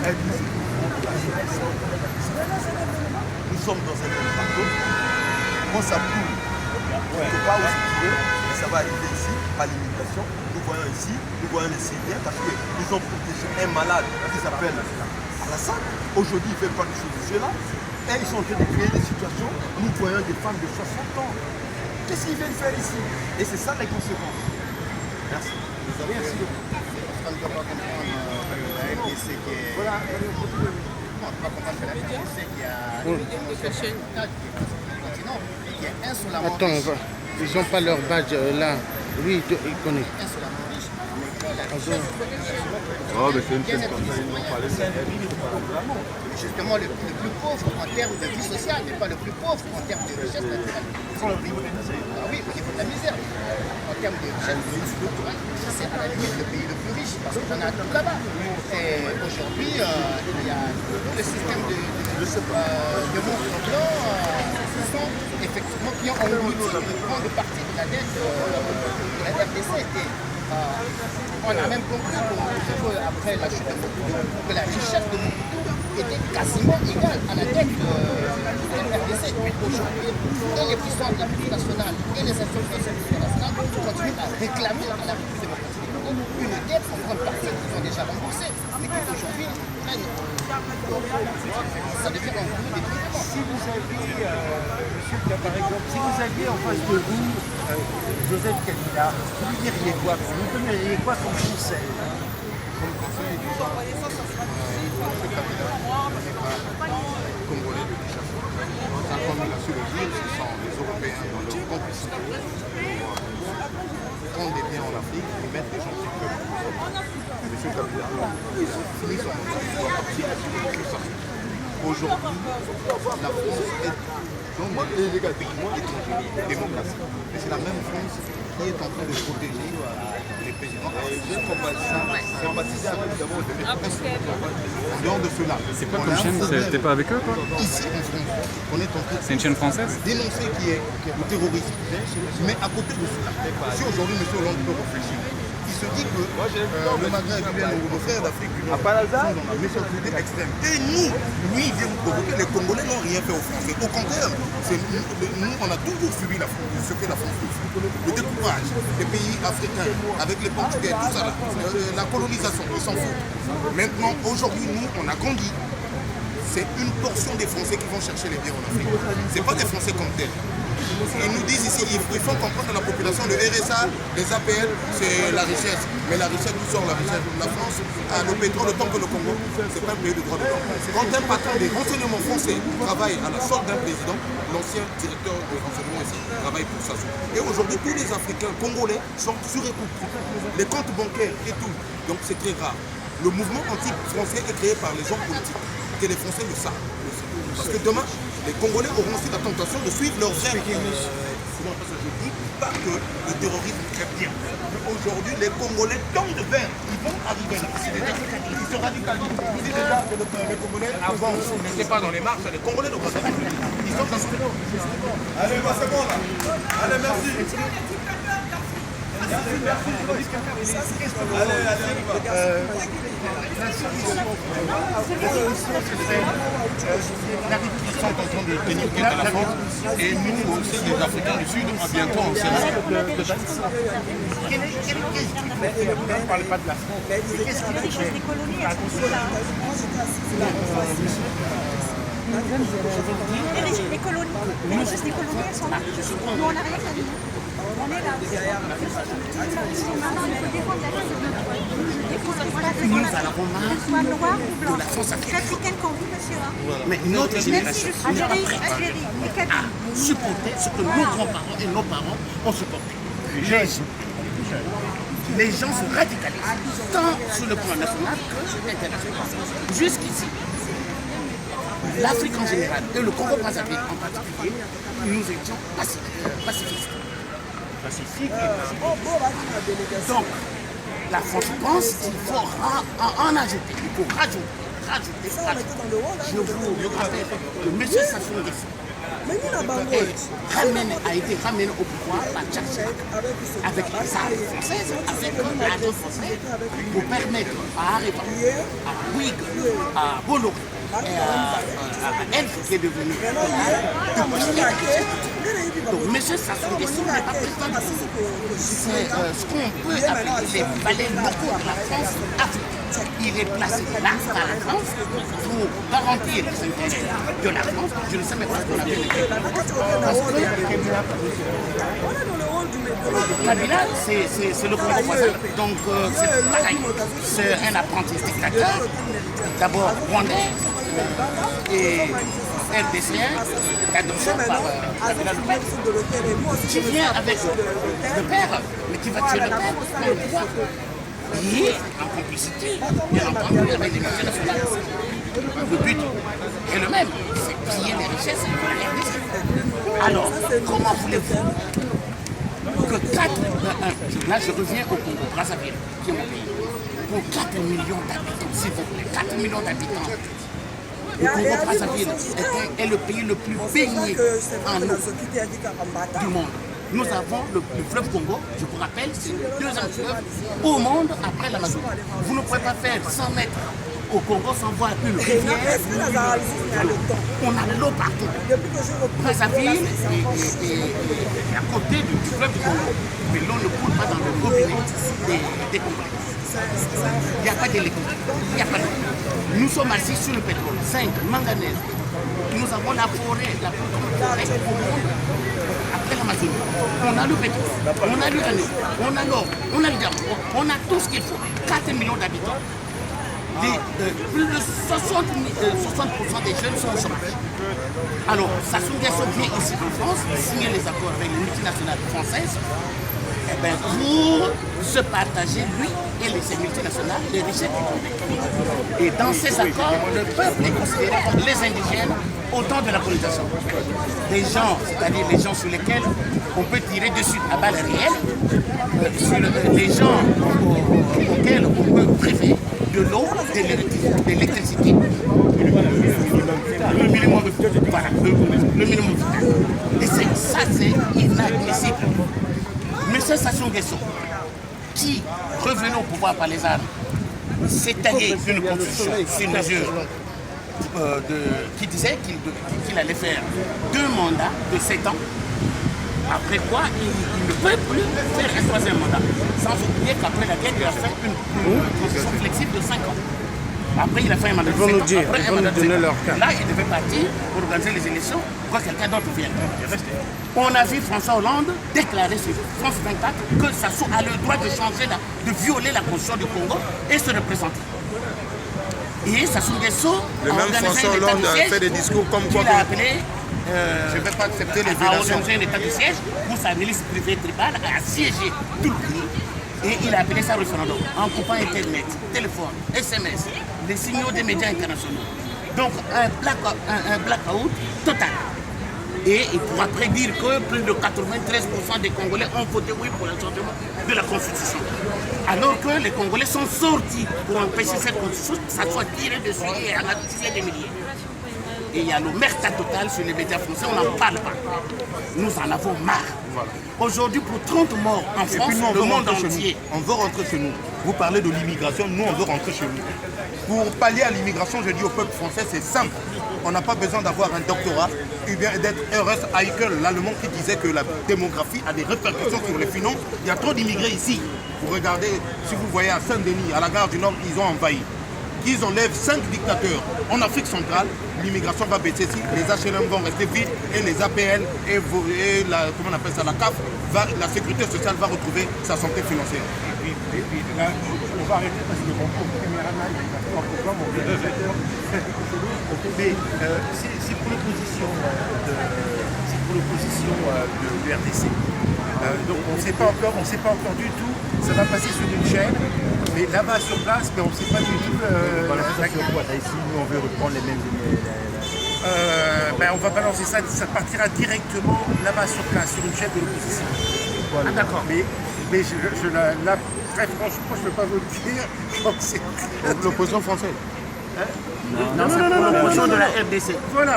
Nous sommes dans un monde partout. On s'appuie quelque part où c'est trouvé, et ça va arriver ici, par limitation. Nous voyons ici, nous voyons les Syriens parce qu'ils ont protégé un malade qui s'appelle Alassane. Aujourd'hui, il ne fait pas de choses de cela. Et ils sont en train de créer des situations. Nous voyons des femmes de 60 ans. Qu'est-ce qu'ils viennent faire ici? Et c'est ça les conséquences. Merci. Merci beaucoup. On ne peut pas comprendre la RDC qui est... Voilà. On ne peut pas comprendre que la RDC qui a... qui est insolemment... Attends, ils n'ont pas leur badge là. Lui, il connaît. Insolemment riche. Oh, mais c'est une chaîne comme ça, ils n'ont pas laissé. Justement, le plus pauvre en termes de vie sociale, mais pas le plus pauvre en termes de richesse naturelle. Ah oui, au niveau de la misère. En termes de richesse naturelle, c'est à la limite le pays le plus riche, parce qu'on a tout là-bas. Et aujourd'hui, il y a tout le système de montre blanc, ce sont effectivement qui ont englouti une grande partie de la dette de la RDC. On a même compris après la chute de Mobutu que la richesse de Mobutu était quasiment égale à la dette de la RDC. Mais aujourd'hui, et les puissances de la multinationale et les institutions de la multinationale continuent à réclamer à la République démocratique du Congo une dette en grande partie qu'ils ont déjà remboursée, mais qui aujourd'hui prennent. Ça devient un coup de développement. Si vous aviez, monsieur, par exemple, si vous aviez en face de vous Joseph Kabila, vous lui diriez quoi? Vous donneriez quoi comme conseil? Comme conseil, disons, M. Kabila n'est pas congolais de Kinshasa. Comme il a su le dire, ce sont les Européens dans leur complicité pour prendre des biens en Afrique et mettre des gens qui peuvent. M. Kabila, il a fini son mandat, il doit partir de Kinshasa. Aujourd'hui, la France est dans le pays démocratie. Mais c'est la même France qui est en train de protéger les présidents. J'ai sympathisé avec d'abord de en dehors de cela. C'est quoi comme chaîne? T'es pas avec eux, quoi? Ici en France, on est en train de... C'est une chaîne française? Dénoncer qui est le terrorisme. Mais à côté de cela, si aujourd'hui M. Hollande peut réfléchir, il se dit que le Maghreb, nos frères d'Afrique du Nord, sont dans la méchanceté extrême. Et nous, lui, il vient nous provoquer. Les Congolais n'ont rien fait aux Français. Au contraire, nous, on a toujours subi ce que la France fait. Le découpage des pays africains avec les Portugais, tout ça là, la colonisation, ils s'en foutent. Maintenant, aujourd'hui, nous, on a grandi. C'est une portion des Français qui vont chercher les biens en Afrique. Ce n'est pas des Français comme tels. Ils nous disent ici, il faut comprendre la population, le RSA, les APL, c'est la richesse. Mais la richesse, d'où sort la richesse? La France a le pétrole autant que le Congo. Ce n'est pas un pays de droit de l'homme. Quand un patron des renseignements français travaille à la solde d'un président, l'ancien directeur des renseignements ici travaille pour ça. Et aujourd'hui, tous les Africains congolais sont surécoupés. Les comptes bancaires et tout. Donc c'est très grave. Le mouvement anti-français est créé par les hommes politiques. Que les Français le savent. Parce que demain, les Congolais auront aussi la tentation de suivre leurs rêves. Je ne dis pas que le terrorisme est très bien. Aujourd'hui, les Congolais tombent de verre. Ils vont arriver là. Ils se radicalisent. Ils disent déjà que les Congolais avancent. Ils n'étaient pas dans les marches. Les Congolais ne vont pas. Ils sont dans ce moment. Allez, c'est bon là. Allez, merci. La République sont en train de tenir tête à la France et nous aussi les Africains du Sud bientôt en Sénégal. Ne parlez pas de la France. Qu'est-ce qui fait des colonies? Les colonies, les richesses des colonies, elles sont là. Nous, on n'a rien à dire. On est là. Maintenant, il faut défendre la chose de notre pays. Nous allons soit noir ou blanc. C'est africaine qu'on vit, monsieur. Mais notre génération n'est pas prête à supporter ce que nos grands-parents et nos parents ont supporté. Les gens se radicalisent, tant sur le plan national que international. Jusqu'ici, l'Afrique en général et le Congo-Brazzaville en particulier, nous étions pacifistes. Donc, la France pense qu'il faut en ajouter. Il faut rajouter. Je vous rappelle que M. Sassou Nguesso, a été ramené au pouvoir par Jacques Chirac, avec les armes françaises, avec l'argent français, pour permettre à Arepa, à Bouygues, à Bolloré, et à Elf qui est devenu de piller la République. Donc, M. Sassou Nguesso n'est pas président du Congo. C'est ce qu'on peut appeler les valets locaux de la France Afrique. Il est placé là par la France pour garantir les intérêts de la France. Je ne sais même pas ce qu'on appelle les parce que Kabila, c'est le Congo voisin. Donc c'est pareil. C'est un apprenti dictateur, d'abord rwandais et RDCien, cadencé par Kabila le père, qui vient avec le père, mais qui va tuer le père pour le pouvoir. Et en complicité, bien entendu, avec les multinationales. Le but est le même, c'est piller les richesses de la RDC. Alors, comment voulez-vous que 4... Là, je reviens au Congo, Brazzaville, qui est mon pays. Pour 4 millions d'habitants, s'il vous plaît, 4 millions d'habitants. Le Congo Brazzaville est le pays le plus baigné en eau du monde. Nous avons le fleuve Congo, je vous rappelle, c'est le deuxième fleuve au monde après l'Amazonie. Vous ne pouvez pas faire 100 mètres au Congo sans voir une rivière. On a l'eau partout. Brazzaville est à côté du fleuve du Congo, mais l'eau ne coule pas dans le robinet des Congolais. Il n'y a pas d'électricité, il n'y a pas d'eau. Nous sommes assis sur le pétrole, zinc, manganèse. Nous avons la forêt, la plus grande forêt au monde. Après l'Amazonie, on a le pétrole, on a l'uranium, on a l'or, on a le diamant, on a tout ce qu'il faut. 4 millions d'habitants. Plus de 60% des jeunes sont au chômage. Alors, Sassou Nguesso vient ici en France signer les accords avec les multinationales françaises pour se partager, lui et ses multinationales, les richesses du Congo. Et dans ces accords, le peuple est considéré comme les indigènes au temps de la colonisation. Des gens, c'est-à-dire les gens sur lesquels on peut tirer dessus à balles réelles, sur les gens auxquels on peut priver de l'eau, de l'électricité. Le minimum vital. Et ça, c'est inadmissible. Monsieur Sassou Nguesso, qui, revenu au pouvoir par les armes, s'est taillé une constitution, c'est une mesure qui disait qu'il allait faire 2 mandats de 7 ans, après quoi il ne peut plus faire un 3e mandat. Sans oublier qu'après la guerre, il a fait une constitution flexible de 5 ans. Après, il a fait un mandat de 7 ans. Après, un mandat de 7 ans. Là, il devait partir pour organiser les élections, pour que quelqu'un d'autre vienne. On a vu François Hollande déclarer sur France 24 que Sassou a le droit de changer, de violer la constitution du Congo et se représenter. Et Sassou Nguesso le même François Hollande a fait des discours comme quoi il a appelé je ne vais pas accepter les à violations. organiser un état de siège pour sa milice privée tribale à siéger tout le pays. Et il a appelé ça référendum en coupant Internet, téléphone, SMS, les signaux des médias internationaux. Donc un blackout total. Et il pourra prédire que plus de 93% des Congolais ont voté oui pour le changement de la Constitution. Alors que les Congolais sont sortis pour empêcher cette Constitution, que ça soit tiré dessus et en a tué des milliers. Et il y a l'omerta totale sur les médias français, on n'en parle pas. Nous en avons marre. Voilà. Aujourd'hui, pour 30 morts en France, nous, le monde entier. On veut rentrer chez nous. Vous parlez de l'immigration, nous on veut rentrer chez nous. Pour pallier à l'immigration, je dis au peuple français, c'est simple. On n'a pas besoin d'avoir un doctorat ou bien d'être Ernst Haeckel, l'allemand qui disait que la démographie a des répercussions sur les finances. Il y a trop d'immigrés ici. Vous regardez, si vous voyez à Saint-Denis, à la gare du Nord, ils ont envahi. Qu'ils enlèvent 5 dictateurs en Afrique centrale, l'immigration va baisser ici, les HLM vont rester vides et les APL et la, comment on appelle ça, la CAF, la sécurité sociale va retrouver sa santé financière. Et puis là, on va arrêter parce que mon caméraman, il va pas pourquoi mon réalisateur. Mais c'est pour l'opposition de RDC. Donc on ne sait pas encore du tout. Ça va passer sur une chaîne, mais là-bas sur place, mais on ne sait pas du tout. Ici, nous on veut reprendre les mêmes. On va balancer ça, ça partira directement là-bas sur place, sur une chaîne de l'opposition. Ah d'accord. Mais là, très franchement, je ne peux pas vous le dire. L'opposition française. Non, c'est pour l'opposition de la RDC. Voilà.